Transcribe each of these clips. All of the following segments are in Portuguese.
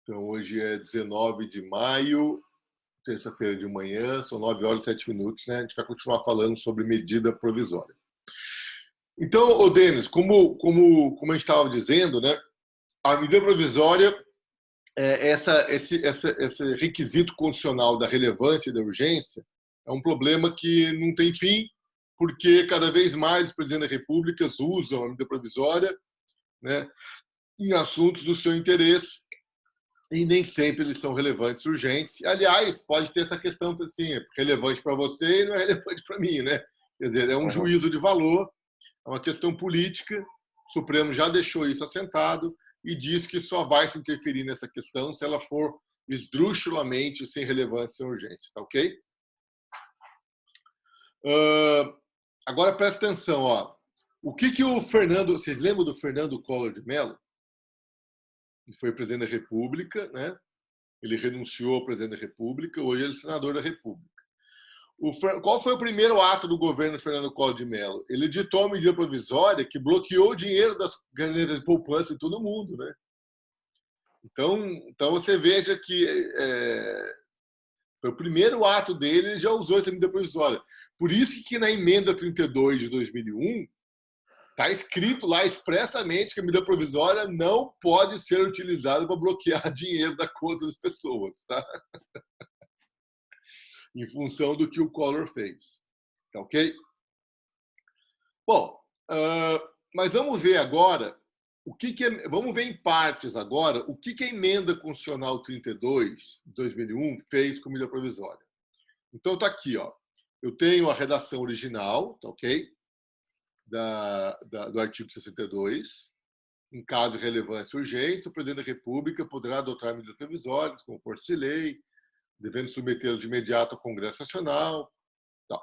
Então, hoje é 19 de maio, terça-feira de manhã, são 9 horas e 7 minutos, né? A gente vai continuar falando sobre medida provisória. Então, ô Denis, como a gente estava dizendo, né? A medida provisória, esse requisito constitucional da relevância e da urgência é um problema que não tem fim, porque cada vez mais os presidentes da República usam a medida provisória, né, em assuntos do seu interesse, e nem sempre eles são relevantes e urgentes. Aliás, pode ter essa questão assim, é relevante para você e não é relevante para mim, né? Quer dizer, é um juízo de valor, é uma questão política. O Supremo já deixou isso assentado e diz que só vai se interferir nessa questão se ela for esdrúxulamente sem relevância e urgência, tá ok? Agora presta atenção, ó. O que o Fernando... Vocês lembram do Fernando Collor de Mello? Ele foi presidente da República, né? Ele renunciou ao presidente da República, hoje ele é senador da República. Qual foi o primeiro ato do governo Fernando Collor de Mello? Ele editou uma medida provisória que bloqueou o dinheiro das cadernetas de poupança de todo mundo, né? Então você veja que foi o primeiro ato dele, ele já usou essa medida provisória. Por isso que na emenda 32 de 2001 está escrito lá expressamente que a medida provisória não pode ser utilizada para bloquear dinheiro da conta das pessoas, tá? Em função do que o Collor fez. Tá ok? Bom, mas vamos ver agora vamos ver em partes agora o que a emenda constitucional 32 de 2001 fez com a medida provisória. Então está aqui, ó. Eu tenho a redação original, tá ok? Do artigo 62. Em caso de relevância e urgência, o presidente da República poderá adotar medidas provisórias com força de lei, devendo submetê-lo de imediato ao Congresso Nacional. Tá.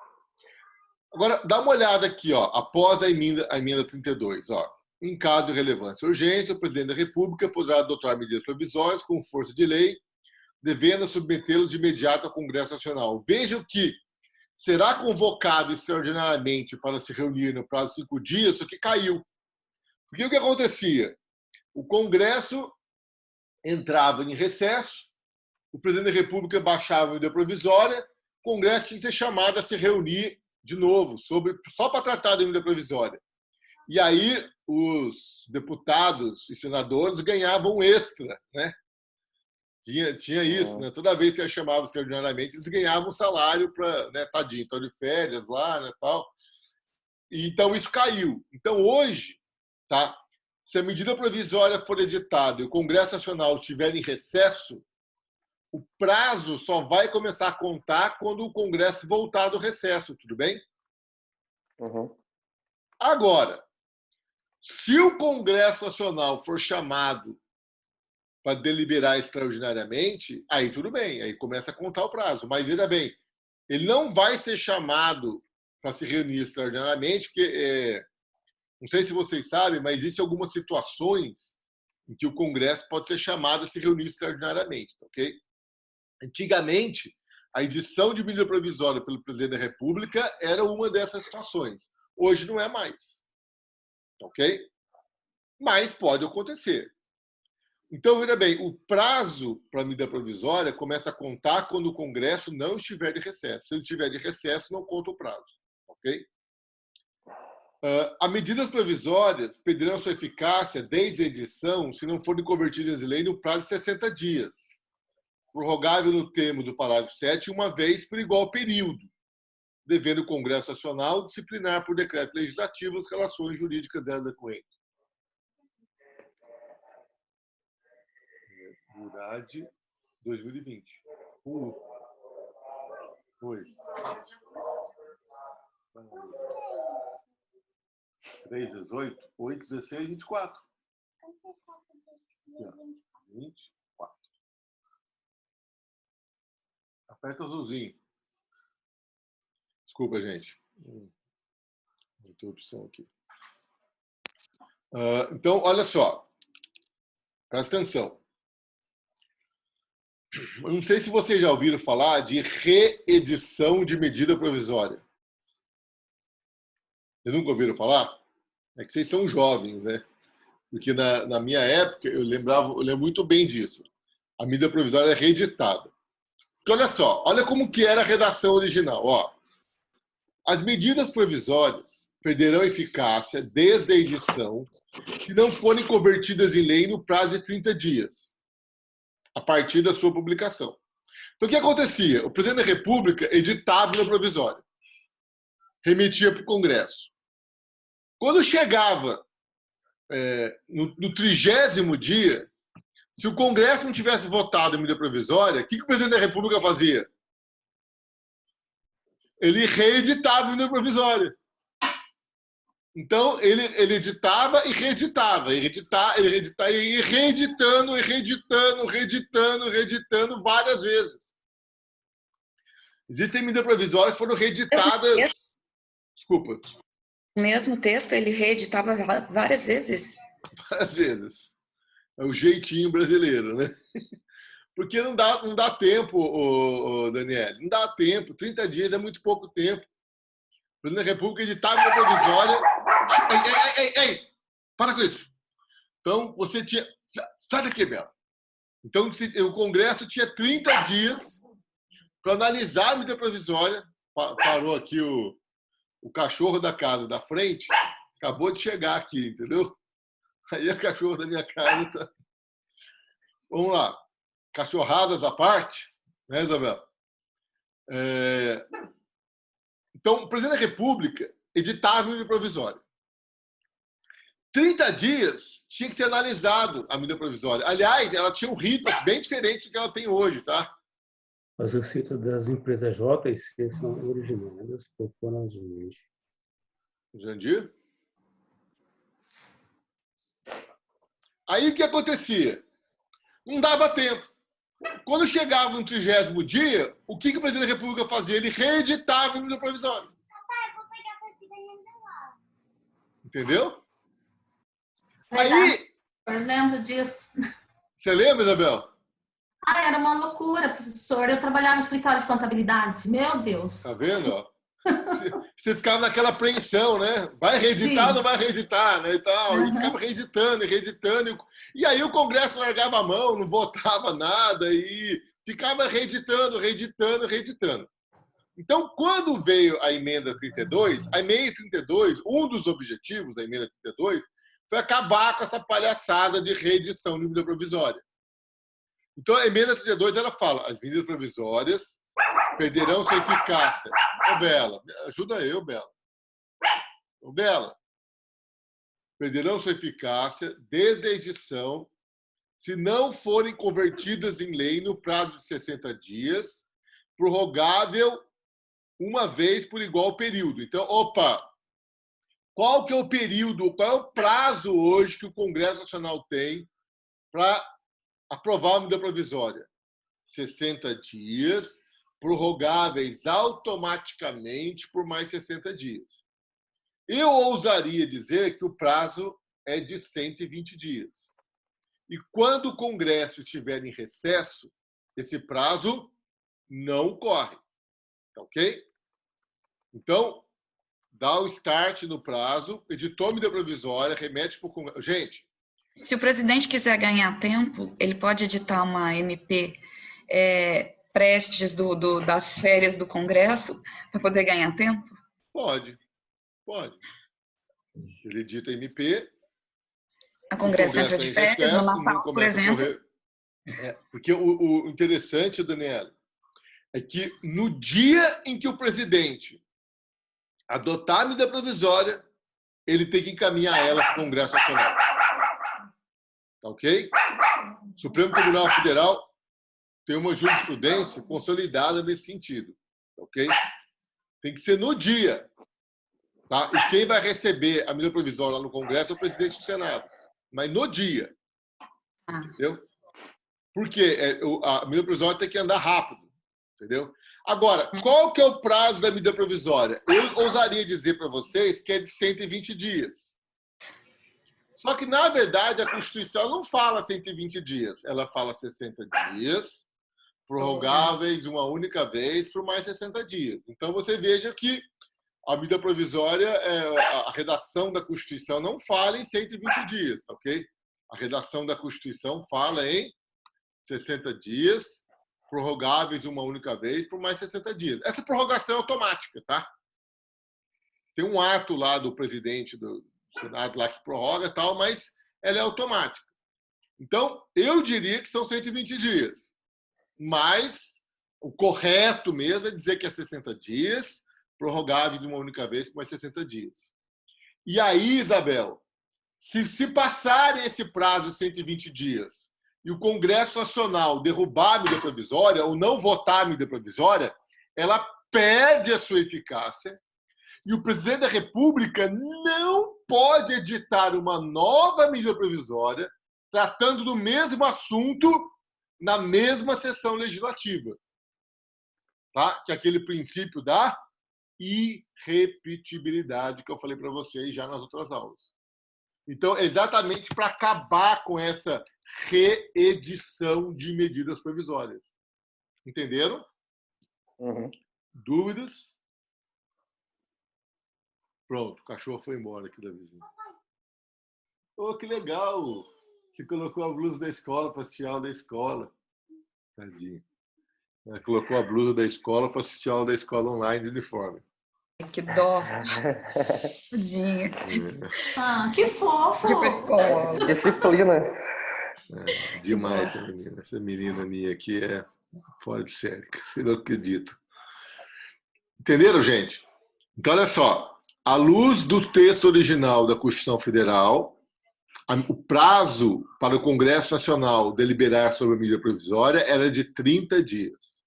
Agora, dá uma olhada aqui, ó, após a emenda 32. Ó. Em caso de relevância e urgência, o presidente da República poderá adotar medidas provisórias com força de lei, devendo submetê-los de imediato ao Congresso Nacional. Vejam que será convocado extraordinariamente para se reunir no prazo de 5 dias, isso que caiu. Porque o que acontecia? O Congresso entrava em recesso, o presidente da República baixava a medida provisória, o Congresso tinha que ser chamado a se reunir de novo, só para tratar da medida provisória. E aí os deputados e senadores ganhavam extra, né? Tinha isso, né? Toda vez que eles chamavam extraordinariamente, eles ganhavam um salário para, né, tadinho, estão de férias lá, né, tal. E, então isso caiu. Então hoje, tá? Se a medida provisória for editada e o Congresso Nacional estiver em recesso, o prazo só vai começar a contar quando o Congresso voltar do recesso, tudo bem? Uhum. Agora, se o Congresso Nacional for chamado para deliberar extraordinariamente, aí tudo bem, aí começa a contar o prazo. Mas veja bem, ele não vai ser chamado para se reunir extraordinariamente, porque, não sei se vocês sabem, mas existem algumas situações em que o Congresso pode ser chamado a se reunir extraordinariamente, ok? Antigamente, a edição de medida provisória pelo presidente da República era uma dessas situações. Hoje não é mais, ok? Mas pode acontecer. Então, veja bem, o prazo para a medida provisória começa a contar quando o Congresso não estiver de recesso. Se ele estiver de recesso, não conta o prazo. Ok? As medidas provisórias perderão sua eficácia desde a edição se não forem convertidas em lei no prazo de 60 dias, prorrogável no termo do parágrafo 7 uma vez por igual período, devendo o Congresso Nacional disciplinar por decreto legislativo as relações jurídicas delas decorrentes. Durade 2020. Foi. 3, 18, 8, 16, 24. 24. Aperta o azulzinho. Desculpa, gente. Interrupção aqui. Então, olha só. Presta atenção. Eu não sei se vocês já ouviram falar de reedição de medida provisória. Vocês nunca ouviram falar? É que vocês são jovens, né? Porque na minha época, eu lembro muito bem disso. a medida provisória é reeditada. Então, olha só, olha como que era a redação original. Ó, as medidas provisórias perderão eficácia desde a edição se não forem convertidas em lei no prazo de 30 dias, a partir da sua publicação. Então, o que acontecia? O presidente da República editava a medida provisória, remetia para o Congresso. Quando chegava no 30º dia, se o Congresso não tivesse votado a medida provisória, o que o presidente da República fazia? Ele reeditava a medida provisória. Então, ele editava e reeditava, e reeditando, reeditando várias vezes. Existem medidas provisórias que foram reeditadas. Desculpa. O mesmo texto ele reeditava várias vezes? Várias vezes. É o jeitinho brasileiro, né? Porque não dá tempo, Daniel. Não dá tempo. 30 dias é muito pouco tempo. O presidente da República editava a provisória. Ei! Para com isso. Então, você tinha... Sai daqui, Bela. Então, o Congresso tinha 30 dias para analisar a medida provisória. Parou aqui o cachorro da casa da frente. Acabou de chegar aqui, entendeu? Aí a cachorro da minha casa tá... Vamos lá. Cachorradas à parte, né, Isabel? Então, o presidente da República editava a medida provisória. 30 dias tinha que ser analisado a medida provisória. Aliás, ela tinha um rito bem diferente do que ela tem hoje, tá? As receitas das empresas J e C são originadas proporcionalmente. Jandir? Aí o que acontecia? Não dava tempo. Quando chegava no 30º dia, o que o presidente da República fazia? Ele reeditava a medida provisória. Papai, vou pegar a cantiga e lá. Entendeu? Verdade. Aí... Eu lembro disso. Você lembra, Isabel? Era uma loucura, professor. Eu trabalhava no escritório de contabilidade. Meu Deus. Tá vendo? Ó? Você ficava naquela apreensão, né? Vai reeditar ou não vai reeditar, né? E tal. E ficava reeditando. E aí o Congresso largava a mão, não votava nada e ficava reeditando. Então, quando veio a emenda 32, um dos objetivos da emenda 32 foi acabar com essa palhaçada de reedição de medida provisória. Então, a emenda 32 ela fala: as medidas provisórias perderão sua eficácia. Ô, Bela, ajuda eu, Bela. Ô, Bela. Perderão sua eficácia desde a edição se não forem convertidas em lei no prazo de 60 dias, prorrogável uma vez por igual período. Então, qual que é o período, qual é o prazo hoje que o Congresso Nacional tem para aprovar a medida provisória? 60 dias, prorrogáveis automaticamente por mais 60 dias. Eu ousaria dizer que o prazo é de 120 dias. E quando o Congresso estiver em recesso, esse prazo não corre. Ok? Então, dá o start no prazo, editou a medida provisória, remete para o Congresso. Gente... Se o presidente quiser ganhar tempo, ele pode editar uma MP prestes das férias do Congresso para poder ganhar tempo? Pode. Ele edita MP. A Congresso entra de férias, no Natal, por exemplo. Porque o interessante, Daniela, é que no dia em que o presidente adotar a medida provisória, ele tem que encaminhar ela para o Congresso Nacional. Tá ok? O Supremo Tribunal Federal tem uma jurisprudência consolidada nesse sentido. Ok? Tem que ser no dia. Tá? E quem vai receber a medida provisória lá no Congresso é o presidente do Senado. Mas no dia. Entendeu? Porque a medida provisória tem que andar rápido. Entendeu? Agora, qual que é o prazo da medida provisória? Eu ousaria dizer para vocês que é de 120 dias. Só que, na verdade, a Constituição não fala 120 dias. Ela fala 60 dias, prorrogáveis uma única vez por mais 60 dias. Então, você veja que a medida provisória, a redação da Constituição não fala em 120 dias, ok? A redação da Constituição fala em 60 dias, prorrogáveis uma única vez por mais 60 dias. Essa prorrogação é automática, tá? Tem um ato lá do presidente do Senado lá que prorroga e tal, mas ela é automática. Então, eu diria que são 120 dias. Mas o correto mesmo é dizer que é 60 dias, prorrogável de uma única vez por mais 60 dias. E aí, Isabel, se passarem esse prazo de 120 dias e o Congresso Nacional derrubar a medida provisória ou não votar a medida provisória, ela perde a sua eficácia e o presidente da República não pode editar uma nova medida provisória tratando do mesmo assunto na mesma sessão legislativa. Tá? Que é aquele princípio da irrepetibilidade que eu falei para vocês já nas outras aulas. Então, exatamente para acabar com essa reedição de medidas provisórias. Entenderam? Uhum. Dúvidas? Pronto, o cachorro foi embora aqui da vizinha. Oh, que legal! Você colocou a blusa da escola para assistir a aula da escola. Tadinho. Ela colocou a blusa da escola para assistir a aula da escola online de uniforme. Que dó. Tadinha. Ah, que fofo! De pra escola. Disciplina. Demais essa menina. Essa menina minha aqui é fora de série. Você não acredita. Entenderam, gente? Então, olha só. À luz do texto original da Constituição Federal, o prazo para o Congresso Nacional deliberar sobre a medida provisória era de 30 dias.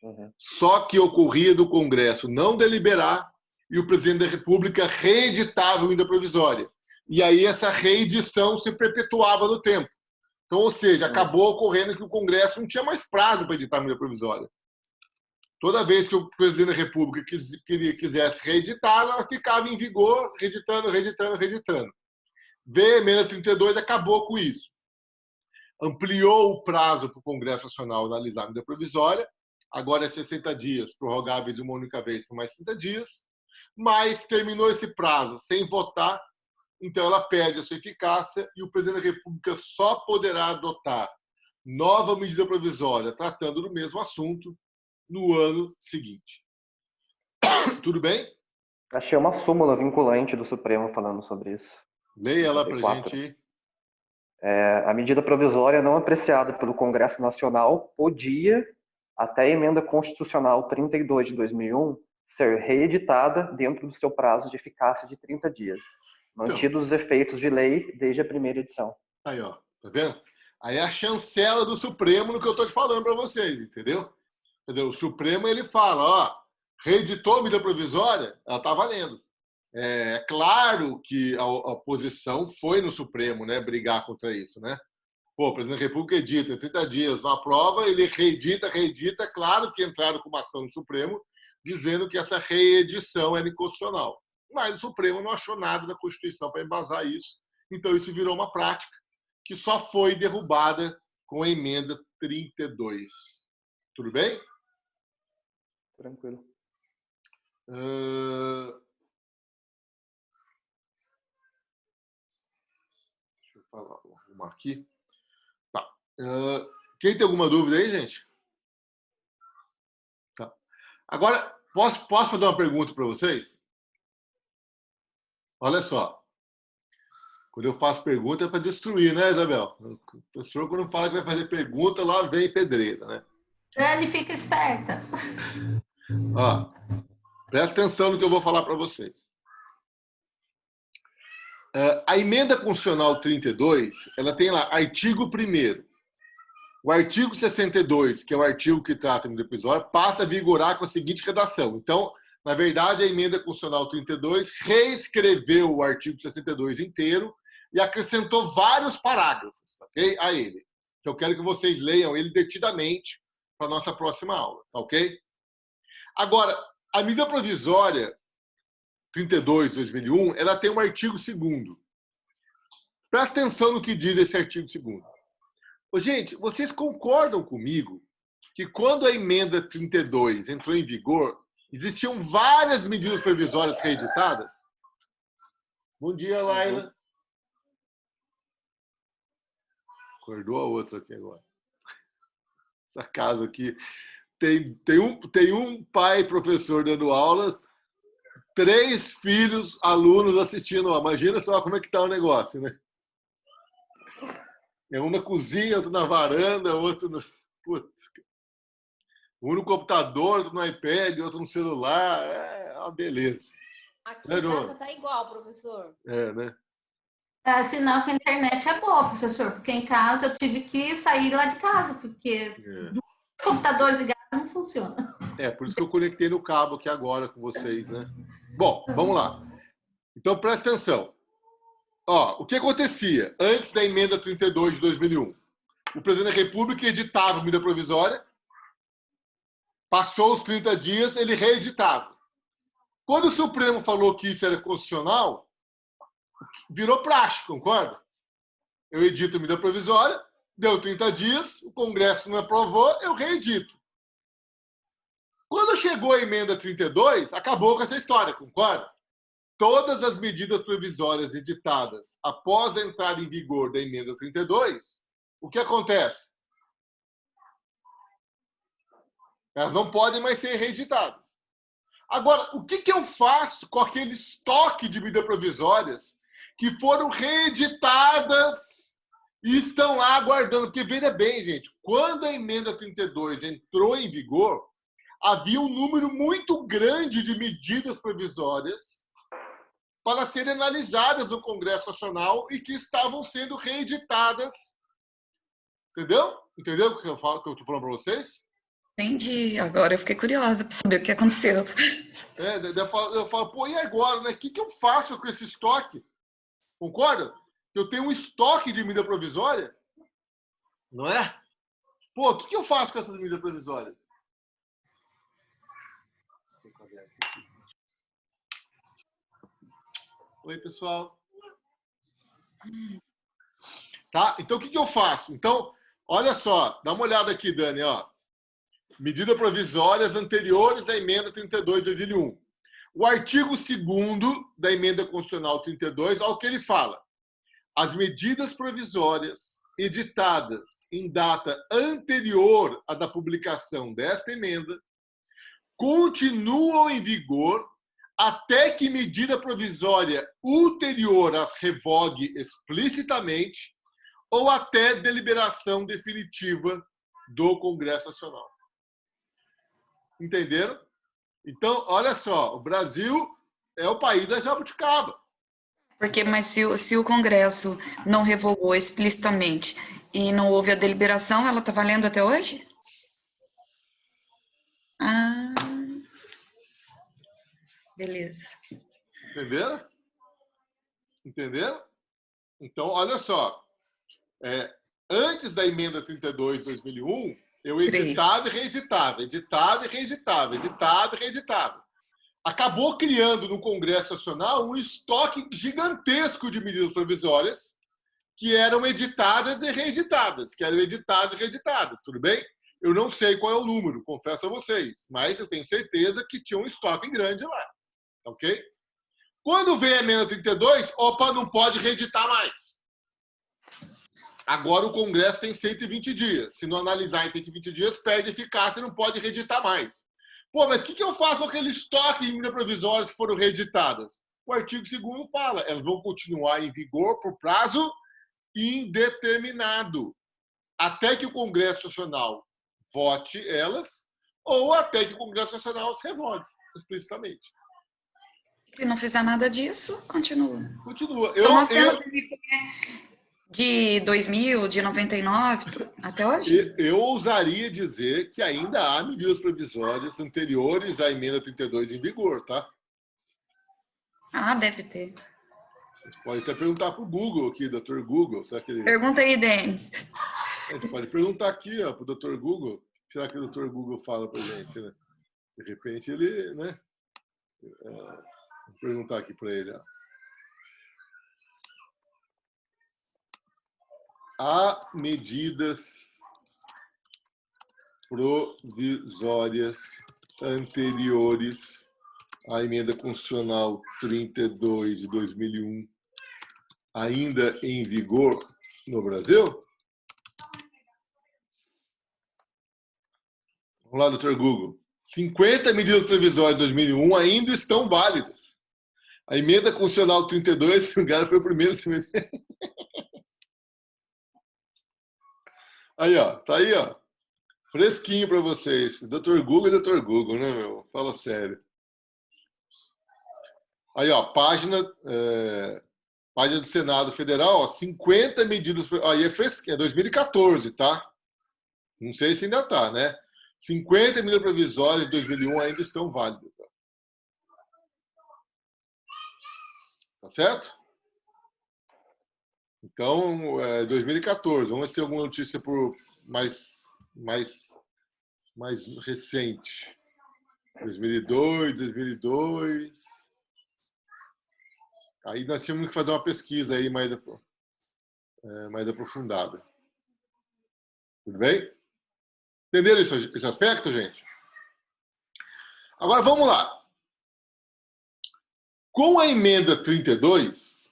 Uhum. Só que ocorria do Congresso não deliberar e o presidente da República reeditava a medida provisória. E aí essa reedição se perpetuava no tempo. Então, ou seja, acabou ocorrendo que o Congresso não tinha mais prazo para editar a medida provisória. Toda vez que o presidente da República quisesse reeditar, ela ficava em vigor, reeditando. Veio a emenda 32 acabou com isso. Ampliou o prazo para o Congresso Nacional analisar a medida provisória. Agora é 60 dias, prorrogáveis uma única vez por mais 60 dias. Mas terminou esse prazo sem votar, então ela perde a sua eficácia e o presidente da República só poderá adotar nova medida provisória tratando do mesmo assunto no ano seguinte. Tudo bem? Achei uma súmula vinculante do Supremo falando sobre isso. Leia ela para a 54. gente. A medida provisória não apreciada pelo Congresso Nacional podia, até a emenda constitucional 32 de 2001, ser reeditada dentro do seu prazo de eficácia de 30 dias, mantidos os efeitos de lei desde a primeira edição. Aí, ó, tá vendo? Aí é a chancela do Supremo no que eu estou te falando para vocês, entendeu? Quer dizer, o Supremo ele fala, ó, reeditou a medida provisória, ela está valendo. É claro que a oposição foi no Supremo, né, brigar contra isso, né? Pô, o presidente da República edita 30 dias, não aprova, ele reedita, claro que entraram com uma ação no Supremo dizendo que essa reedição era inconstitucional. Mas o Supremo não achou nada na Constituição para embasar isso, então isso virou uma prática que só foi derrubada com a emenda 32. Tudo bem? Tranquilo. Deixa eu falar, vou arrumar aqui. Tá. Quem tem alguma dúvida aí, gente? Tá. Agora, posso fazer uma pergunta para vocês? Olha só. Quando eu faço pergunta é para destruir, né, Isabel? O professor, quando fala que vai fazer pergunta, lá vem pedreira, né? Dani, fica esperta. Ó, presta atenção no que eu vou falar para vocês. A emenda constitucional 32, ela tem lá artigo 1º. O artigo 62, que é o artigo que trata do episódio, passa a vigorar com a seguinte redação. Então, na verdade, a emenda constitucional 32 reescreveu o artigo 62 inteiro e acrescentou vários parágrafos, ok? A ele. Eu quero que vocês leiam ele detidamente para a nossa próxima aula, ok? Agora, a medida provisória 32 de 2001, ela tem um artigo 2º. Presta atenção no que diz esse artigo 2º. Gente, vocês concordam comigo que quando a emenda 32 entrou em vigor, existiam várias medidas provisórias reeditadas? Bom dia, Laila. Acordou a outra aqui agora. Essa casa aqui. Tem um pai professor dando aula, 3 filhos, alunos assistindo. Imagina só como é que está o negócio, né? É um na cozinha, outro na varanda, outro no... Putz. Um no computador, outro no iPad, outro no celular. É uma beleza. Aqui em casa tá igual, professor. É, né? É, sinal que a internet é boa, professor, porque em casa eu tive que sair lá de casa, porque os computadores ligados não funcionam. Por isso que eu conectei no cabo aqui agora com vocês, né? Bom, vamos lá. Então, presta atenção. Ó, o que acontecia antes da emenda 32 de 2001? O presidente da República editava a medida provisória, passou os 30 dias, ele reeditava. Quando o Supremo falou que isso era constitucional, virou praxe, concorda? Eu edito a medida provisória, deu 30 dias, o Congresso não aprovou, eu reedito. Quando chegou a emenda 32, acabou com essa história, concorda? Todas as medidas provisórias editadas após a entrada em vigor da emenda 32, o que acontece? Elas não podem mais ser reeditadas. Agora, o que eu faço com aquele estoque de medidas provisórias que foram reeditadas e estão lá aguardando? Porque, veja bem, gente, quando a emenda 32 entrou em vigor, havia um número muito grande de medidas provisórias para serem analisadas no Congresso Nacional e que estavam sendo reeditadas. Entendeu? Entendeu o que eu estou falando para vocês? Entendi. Agora eu fiquei curiosa para saber o que aconteceu. Eu falo, pô, e agora, né? O que eu faço com esse estoque? Concorda? Eu tenho um estoque de medida provisória, não é? Pô, o que eu faço com essas medidas provisórias? Oi, pessoal. Tá? Então, o que eu faço? Então, olha só, dá uma olhada aqui, Dani, ó. Medidas provisórias anteriores à emenda 32 de 2001. O artigo 2º da emenda constitucional 32, olha o que ele fala. As medidas provisórias editadas em data anterior à da publicação desta emenda continuam em vigor até que medida provisória ulterior as revogue explicitamente ou até deliberação definitiva do Congresso Nacional. Entenderam? Então, olha só, o Brasil é o país da jabuticaba. Mas se o Congresso não revogou explicitamente e não houve a deliberação, ela está valendo até hoje? Ah, beleza. Entenderam? Entenderam? Então, olha só. Antes da emenda 32 de 2001, eu editava e reeditava, editava e reeditava, editava e reeditava. Acabou criando no Congresso Nacional um estoque gigantesco de medidas provisórias que eram editadas e reeditadas, tudo bem? Eu não sei qual é o número, confesso a vocês, mas eu tenho certeza que tinha um estoque grande lá, ok? Quando veio a emenda 32, opa, não pode reeditar mais. Agora o Congresso tem 120 dias. Se não analisar em 120 dias, perde eficácia e não pode reeditar mais. Pô, mas o que eu faço com aquele estoque de medidas provisórias que foram reeditadas? O artigo 2º fala, elas vão continuar em vigor por prazo indeterminado, até que o Congresso Nacional vote elas ou até que o Congresso Nacional as revogue explicitamente. Se não fizer nada disso, continua. Continua. Então nós temos de 2000, de 99, até hoje? Eu ousaria dizer que ainda há medidas provisórias anteriores à emenda 32 em vigor, tá? Ah, deve ter. A gente pode até perguntar para o Google aqui, Dr. Google. Será que ele... Pergunta aí, Denis. A gente pode perguntar aqui para o Dr. Google. O que será que o Dr. Google fala para a gente, né? De repente ele, né? Vou perguntar aqui para ele. Ó. Há medidas provisórias anteriores à emenda constitucional 32 de 2001 ainda em vigor no Brasil? Vamos lá, doutor Google. 50 medidas provisórias de 2001 ainda estão válidas. A emenda constitucional 32, o cara foi o primeiro a se meter. Aí, ó, tá aí, ó. Fresquinho para vocês. Doutor Google e doutor Google, né, meu? Fala sério. Aí, ó, página do Senado Federal, ó, 50 medidas. Aí é fresquinho, é 2014, tá? Não sei se ainda tá, né? 50 medidas provisórias de 2001 ainda estão válidas. Tá certo? Então, 2014. Vamos ver se tem alguma notícia por mais recente. 2002. Aí nós tínhamos que fazer uma pesquisa aí mais aprofundada. Tudo bem? Entenderam esse aspecto, gente? Agora vamos lá. Com a emenda 32,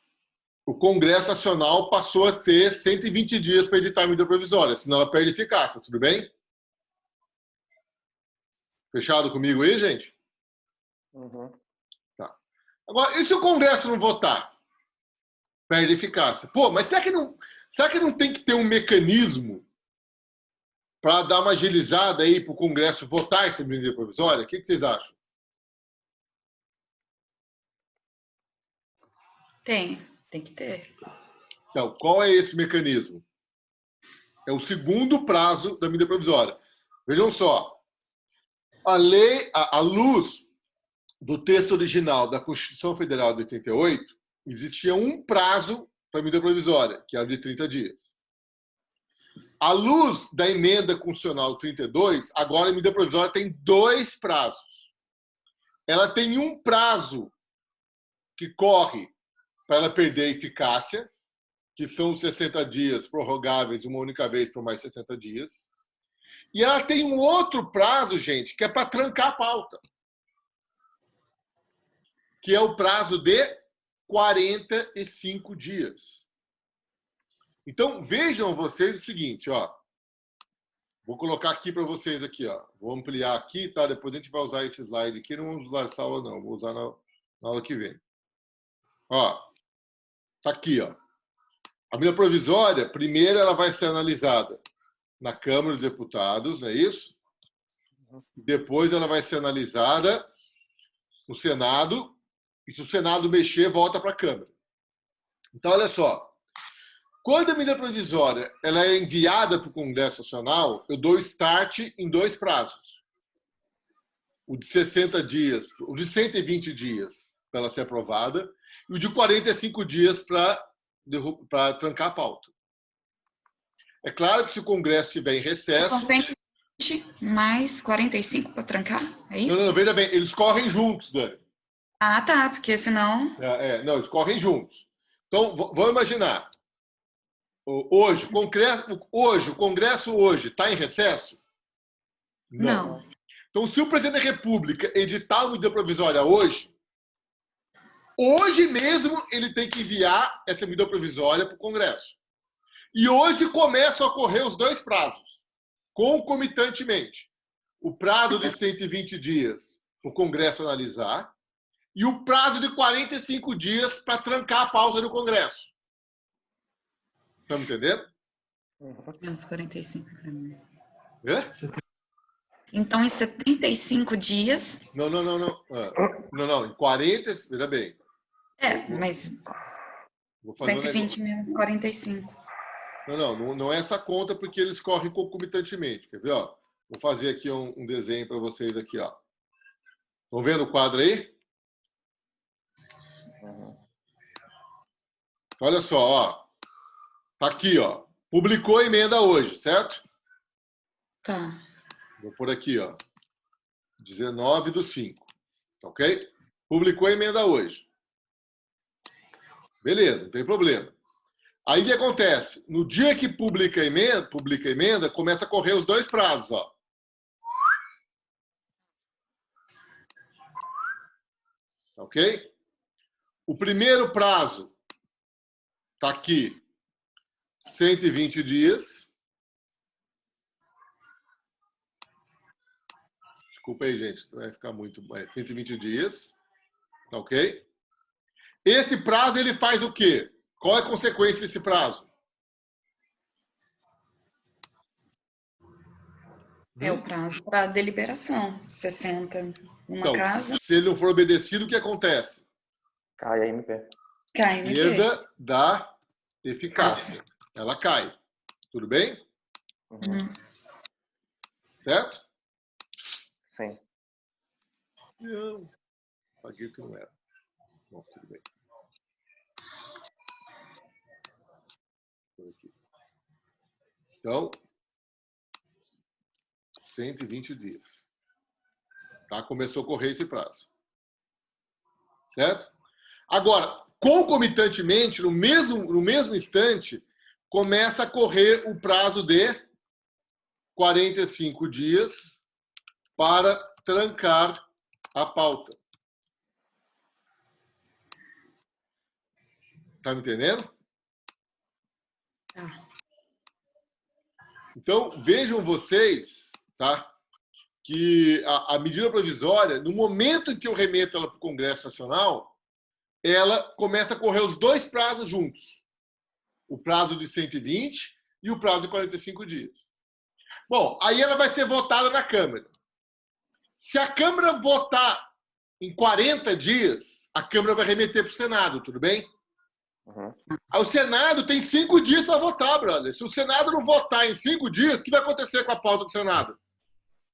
o Congresso Nacional passou a ter 120 dias para editar a medida provisória, senão ela perde eficácia. Tudo bem? Fechado comigo aí, gente? Uhum. Tá. Agora, e se o Congresso não votar? Perde eficácia. Pô, mas será que não tem que ter um mecanismo para dar uma agilizada aí para o Congresso votar essa medida provisória? O que vocês acham? Tem que ter. Então, qual é esse mecanismo? É o segundo prazo da medida provisória. Vejam só. A lei, à luz do texto original da Constituição Federal de 88, existia um prazo para a medida provisória, que era de 30 dias. À luz da emenda constitucional 32, agora a medida provisória tem 2 prazos. Ela tem um prazo que corre para ela perder a eficácia, que são os 60 dias prorrogáveis uma única vez por mais 60 dias. E ela tem um outro prazo, gente, que é para trancar a pauta, que é o prazo de 45 dias. Então, vejam vocês o seguinte, ó. Vou colocar aqui para vocês aqui, ó. Vou ampliar aqui, tá? Depois a gente vai usar esse slide aqui. Não vamos usar essa aula, não. Vou usar na aula que vem. Ó, tá aqui, ó. A medida provisória, primeiro ela vai ser analisada na Câmara dos Deputados, não é isso? Depois ela vai ser analisada no Senado, e se o Senado mexer, volta para a Câmara. Então, olha só. Quando a medida provisória ela é enviada para o Congresso Nacional, eu dou start em 2 prazos. O de 60 dias, o de 120 dias para ela ser aprovada, e o de 45 dias para trancar a pauta. É claro que se o Congresso estiver em recesso... São 120 mais 45 para trancar? É isso? Não, veja bem, eles correm juntos, Dani. Ah, tá, porque senão... Não, eles correm juntos. Então, vamos imaginar. Hoje, o Congresso hoje está em recesso? Não. Então, se o presidente da República editar uma medida provisória hoje mesmo ele tem que enviar essa medida provisória para o Congresso. E hoje começam a ocorrer os 2 prazos, concomitantemente. O prazo de 120 dias para o Congresso analisar e o prazo de 45 dias para trancar a pauta no Congresso. Estamos entendendo? Menos 45 para mim. É? Então, em 75 dias... Não. Em 40, veja bem. Mas Vou fazer 120 menos 45. Não é essa conta, porque eles correm concomitantemente. Quer ver? Ó? Vou fazer aqui um desenho para vocês aqui. Ó. Estão vendo o quadro aí? Olha só, ó. Tá aqui, ó. Publicou a emenda hoje, certo? Tá. Vou por aqui, ó. 19/5. Ok? Publicou a emenda hoje. Beleza, não tem problema. Aí o que acontece? No dia que publica a emenda, começa a correr os 2 prazos, ó. Ok? O primeiro prazo tá aqui, 120 dias. Desculpa aí, gente. Vai ficar muito... 120 dias. Tá ok? Esse prazo, ele faz o quê? Qual é a consequência desse prazo? É o prazo para deliberação. 60 numa Então, casa, se ele não for obedecido, o que acontece? Cai a MP. cai MP. Perda da eficácia. Ela cai. Tudo bem? Uhum. Certo? Sim. Não. Paguei o que não era. Bom, tudo bem. Por aqui. Então, 120 dias. Tá? Começou a correr esse prazo. Certo? Agora, concomitantemente, no mesmo instante, começa a correr o prazo de 45 dias para trancar a pauta. Tá me entendendo? Tá. Então, vejam vocês, tá, que a medida provisória, no momento em que eu remeto ela para o Congresso Nacional, ela começa a correr os dois prazos juntos. O prazo de 120 e o prazo de 45 dias. Bom, aí ela vai ser votada na Câmara. Se a Câmara votar em 40 dias, a Câmara vai remeter para o Senado, tudo bem? Uhum. O Senado tem 5 dias para votar, brother. Se o Senado não votar em 5 dias, o que vai acontecer com a pauta do Senado?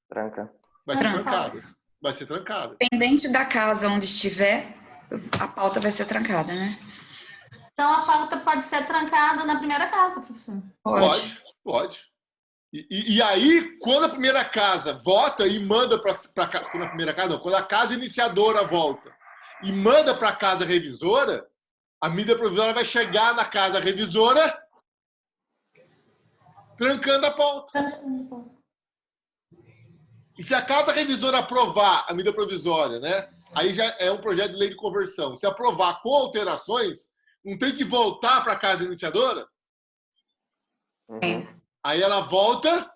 Tranca. Vai ser Tranca. trancada. Vai ser trancada. Dependente da casa onde estiver, a pauta vai ser trancada, né? Então, a pauta pode ser trancada na primeira casa, professor? Pode. Pode. E aí, quando a primeira casa vota e manda para a primeira casa, não, quando a casa iniciadora volta e manda para a casa revisora, a medida provisória vai chegar na casa revisora trancando a pauta. E se a casa revisora aprovar a medida provisória, né? Aí já é um projeto de lei de conversão. Se aprovar com alterações, não tem que voltar para a casa iniciadora? Uhum. Aí ela volta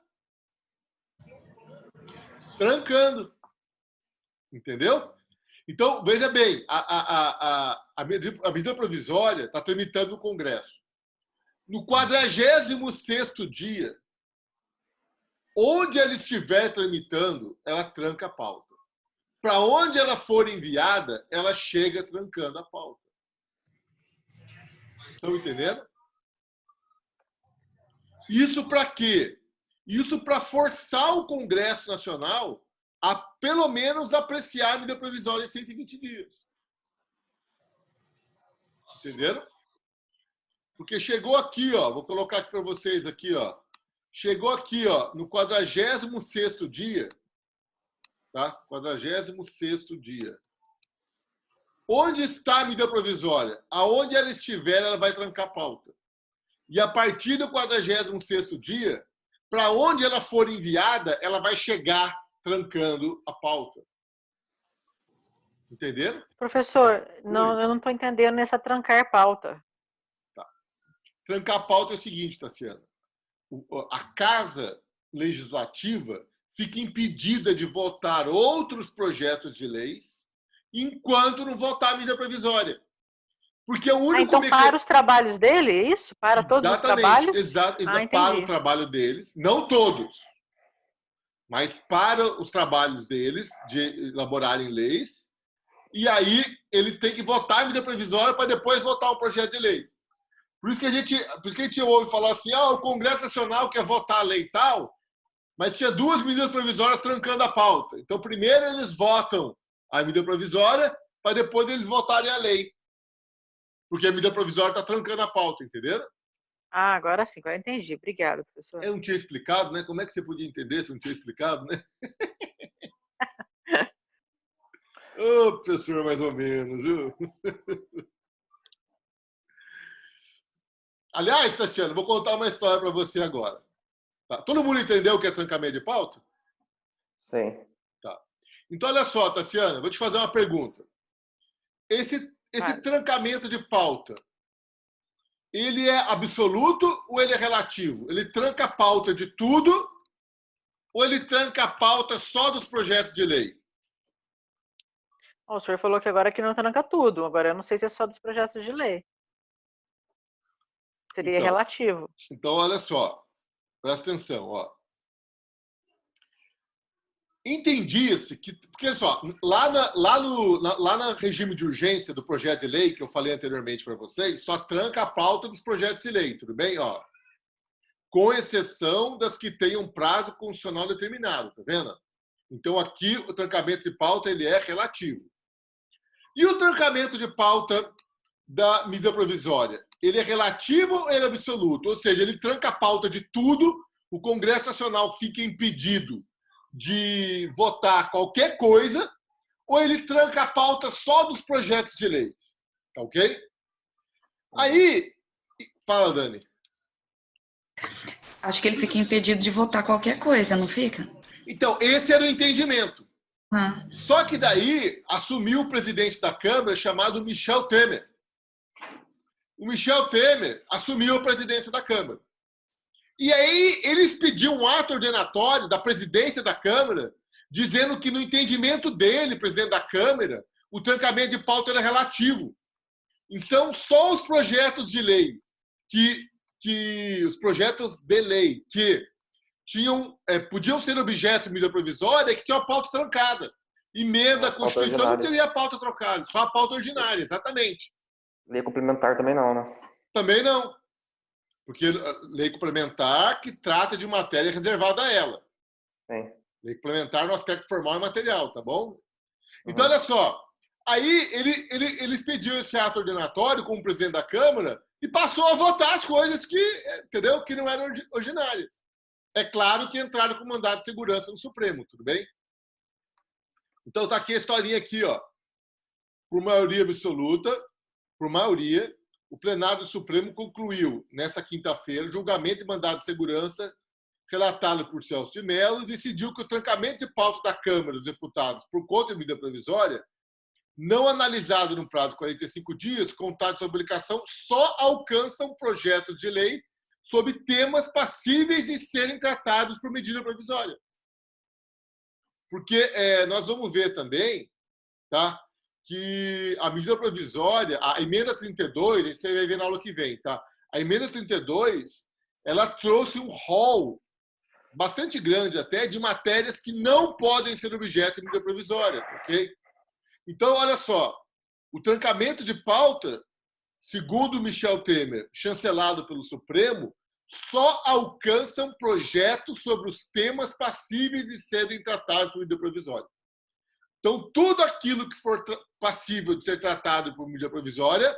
trancando. Entendeu? Então, veja bem, a medida provisória está tramitando no Congresso. No 46º dia, onde ela estiver tramitando, ela tranca a pauta. Para onde ela for enviada, ela chega trancando a pauta. Estão entendendo? Isso para quê? Isso para forçar o Congresso Nacional a, pelo menos, apreciar a medida provisória em 120 dias. Entenderam? Porque chegou aqui, ó, vou colocar aqui para vocês aqui, ó. Chegou aqui, ó, no 46º dia, tá? 46º dia. Onde está a medida provisória? Aonde ela estiver, ela vai trancar a pauta. E a partir do 46º dia, para onde ela for enviada, ela vai chegar trancando a pauta. Entenderam? Professor, não, eu não estou entendendo essa trancar pauta. Tá. Trancar a pauta é o seguinte, Tassiana. A Casa Legislativa fica impedida de votar outros projetos de leis enquanto não votar a medida provisória. Porque o único então, para os trabalhos dele, é isso? Para todos os trabalhos? Exato, para o trabalho deles. Não todos, mas para os trabalhos deles, de elaborarem leis. E aí, eles têm que votar a medida provisória para depois votar o projeto de lei. Por isso que a gente ouve falar assim, o Congresso Nacional quer votar a lei tal, mas tinha 2 medidas provisórias trancando a pauta. Então, primeiro eles votam a medida provisória, para depois eles votarem a lei. Porque a medida provisória está trancando a pauta, entenderam? Agora sim, agora entendi. Obrigada, professor. Eu não tinha explicado, né? Como é que você podia entender se não tinha explicado, né? Professor, mais ou menos, viu? Aliás, Tassiano, vou contar uma história para você agora. Tá? Todo mundo entendeu o que é trancamento de pauta? Sim. Tá. Então, olha só, Tassiana, vou te fazer uma pergunta. Esse trancamento de pauta, ele é absoluto ou ele é relativo? Ele tranca a pauta de tudo ou ele tranca a pauta só dos projetos de lei? O senhor falou que agora que não tranca tudo. Agora eu não sei se é só dos projetos de lei. Seria Então, relativo. Então, olha só. Presta atenção, ó. Entendia-se que... Porque, olha só, lá no regime de urgência do projeto de lei, que eu falei anteriormente para vocês, só tranca a pauta dos projetos de lei, tudo bem? Ó, com exceção das que tenham prazo constitucional determinado, tá vendo? Então, aqui, o trancamento de pauta ele é relativo. E o trancamento de pauta da medida provisória? Ele é relativo ou ele é absoluto? Ou seja, ele tranca a pauta de tudo, o Congresso Nacional fica impedido de votar qualquer coisa, ou ele tranca a pauta só dos projetos de lei? Tá ok? Aí, fala, Dani. Acho que ele fica impedido de votar qualquer coisa, não fica? Então, esse era o entendimento. Ah, Só que daí assumiu o presidente da Câmara chamado Michel Temer. O Michel Temer assumiu a presidência da Câmara. E aí eles pediram um ato ordenatório da presidência da Câmara, dizendo que no entendimento dele, presidente da Câmara, o trancamento de pauta era relativo. Então, só os projetos de lei os projetos de lei que podiam ser objeto de medida provisória que tinham a pauta trancada. Emenda à Constituição não teria a pauta trocada, só a pauta ordinária, exatamente. Lei complementar também não, né? Também não. Porque lei complementar que trata de matéria reservada a ela. Sim. Lei complementar no aspecto formal e material, tá bom? Então, olha só. Aí eles pediram esse ato ordenatório como presidente da Câmara e passou a votar as coisas que, entendeu? Que não eram ordinárias. É claro que entraram com mandado de segurança no Supremo, tudo bem? Então tá aqui a historinha aqui, ó. Por maioria absoluta, por maioria, o plenário do Supremo concluiu nessa quinta-feira o julgamento de mandado de segurança relatado por Celso de Mello e decidiu que o trancamento de pauta da Câmara dos Deputados por conta de medida provisória, não analisado no prazo de 45 dias, contado sob publicação, só alcançam projetos de lei sobre temas passíveis de serem tratados por medida provisória. Porque nós vamos ver também, tá, que a medida provisória, a emenda 32, você vai ver na aula que vem, tá? A emenda 32, ela trouxe um rol bastante grande até de matérias que não podem ser objeto de medida provisória, ok? Então, olha só, o trancamento de pauta, segundo Michel Temer, chancelado pelo Supremo, só alcançam projetos sobre os temas passíveis de serem tratados por medida provisória. Então, tudo aquilo que for passível de ser tratado por medida provisória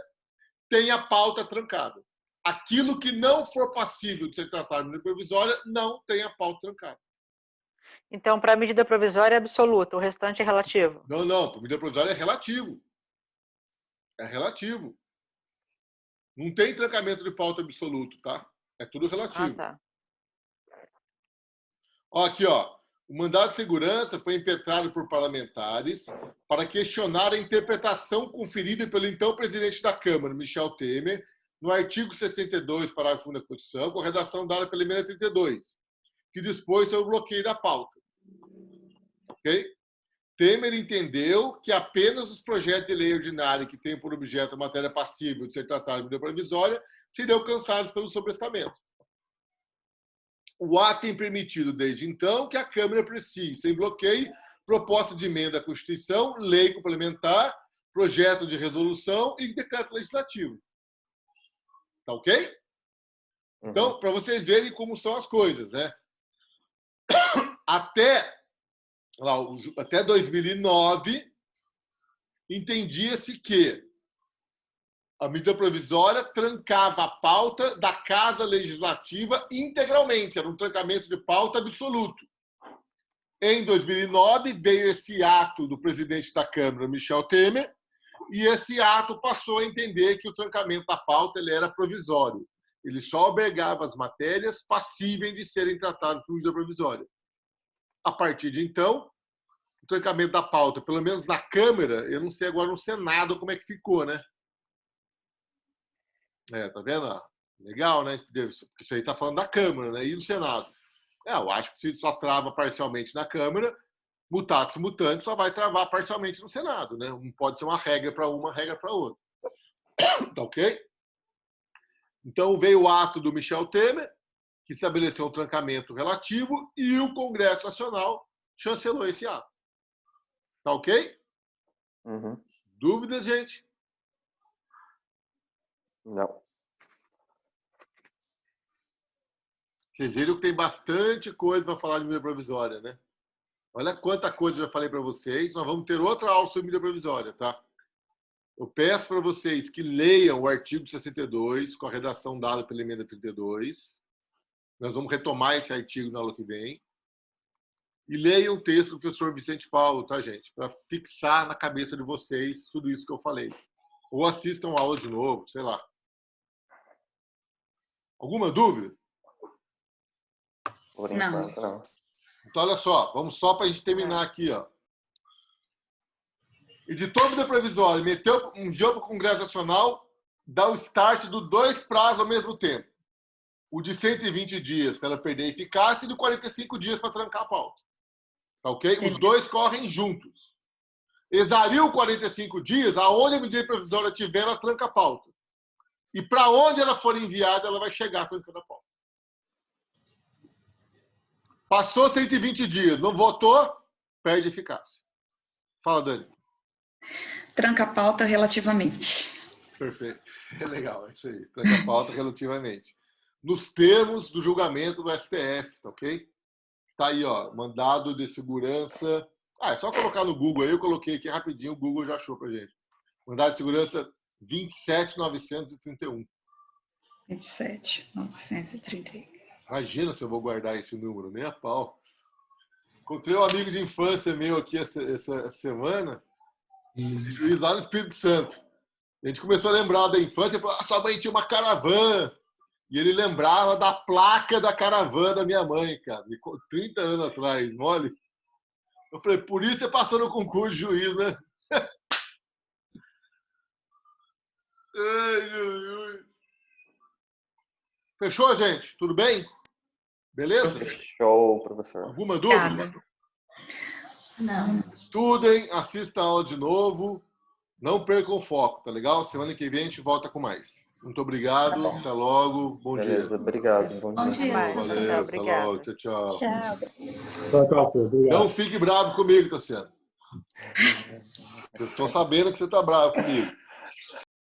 tem a pauta trancada. Aquilo que não for passível de ser tratado por medida provisória não tem a pauta trancada. Então, para a medida provisória é absoluta, o restante é relativo. Não, para medida provisória é relativo. É relativo. Não tem trancamento de pauta absoluto, tá? É tudo relativo. Ah, tá. Ó, aqui, ó. O mandado de segurança foi impetrado por parlamentares para questionar a interpretação conferida pelo então presidente da Câmara, Michel Temer, no artigo 62, parágrafo 1 da Constituição, com a redação dada pela emenda 32, que dispôs sobre o bloqueio da pauta. Ok? Temer entendeu que apenas os projetos de lei ordinária que tenham por objeto a matéria passível de ser tratada de medida provisória seriam alcançados pelo sobrestamento. O ato tem permitido, desde então, que a Câmara aprecie, sem bloqueio, proposta de emenda à Constituição, lei complementar, projeto de resolução e decreto legislativo. Tá ok? Então, para vocês verem como são as coisas, né? Até 2009, entendia-se que a medida provisória trancava a pauta da Casa Legislativa integralmente, era um trancamento de pauta absoluto. Em 2009, veio esse ato do presidente da Câmara, Michel Temer, e esse ato passou a entender que o trancamento da pauta ele era provisório. Ele só albergava as matérias passíveis de serem tratadas por medida provisória. A partir de então, o trancamento da pauta, pelo menos na Câmara, eu não sei agora no Senado como é que ficou, né? Tá vendo? Legal, né? Porque isso aí está falando da Câmara, né? E do Senado. Eu acho que se só trava parcialmente na Câmara, mutatis mutandis só vai travar parcialmente no Senado, né? Não pode ser uma regra para uma, regra para outra. Tá ok? Então veio o ato do Michel Temer, que estabeleceu um trancamento relativo, e o Congresso Nacional chancelou esse ato. Tá ok? Uhum. Dúvidas, gente? Não. Vocês viram que tem bastante coisa para falar de medida provisória, né? Olha quanta coisa eu já falei para vocês. Nós vamos ter outra aula sobre medida provisória, tá? Eu peço para vocês que leiam o artigo 62, com a redação dada pela emenda 32. Nós vamos retomar esse artigo na aula que vem. E leiam o texto do professor Vicente Paulo, tá, gente? Para fixar na cabeça de vocês tudo isso que eu falei. Ou assistam a aula de novo, sei lá. Alguma dúvida? Por enquanto, não. Então, olha só. Vamos só para a gente terminar aqui, ó. Editor medida provisória meteu um jogo para o Congresso Nacional, dá o start dos 2 prazos ao mesmo tempo. O de 120 dias para ela perder a eficácia e de 45 dias para trancar a pauta. Tá ok? Os dois correm juntos. Exariu 45 dias, aonde a medida provisória estiver, ela tranca a pauta. E para onde ela for enviada, ela vai chegar trancando a pauta. Passou 120 dias, não votou, perde eficácia. Fala, Dani. Tranca a pauta relativamente. Perfeito. É legal, é isso aí. Tranca a pauta relativamente. Nos termos do julgamento do STF, tá ok? Tá aí, ó, mandado de segurança. É só colocar no Google aí, eu coloquei aqui rapidinho, o Google já achou pra gente. Mandado de segurança 27.931. 27.931. Imagina se eu vou guardar esse número, nem a pau. Encontrei um amigo de infância meu aqui essa semana, juiz lá no Espírito Santo. A gente começou a lembrar da infância e falou: sua mãe tinha uma caravana. E ele lembrava da placa da caravana da minha mãe, cara. 30 anos atrás, mole. Eu falei, por isso você passou no concurso de juiz, né? Ai, Jesus. Fechou, gente? Tudo bem? Beleza? Fechou, professor. Alguma dúvida? Obrigada. Não. Estudem, assistam a aula de novo. Não percam o foco, tá legal? Semana que vem a gente volta com mais. Muito obrigado. Até logo. Bom Beleza, dia. obrigado. Bom dia, Vai, professor. Valeu, até obrigada. logo. Tchau, tchau. Tchau, obrigado. Não fique bravo comigo, Tassiano. Eu tô sabendo que você tá bravo comigo.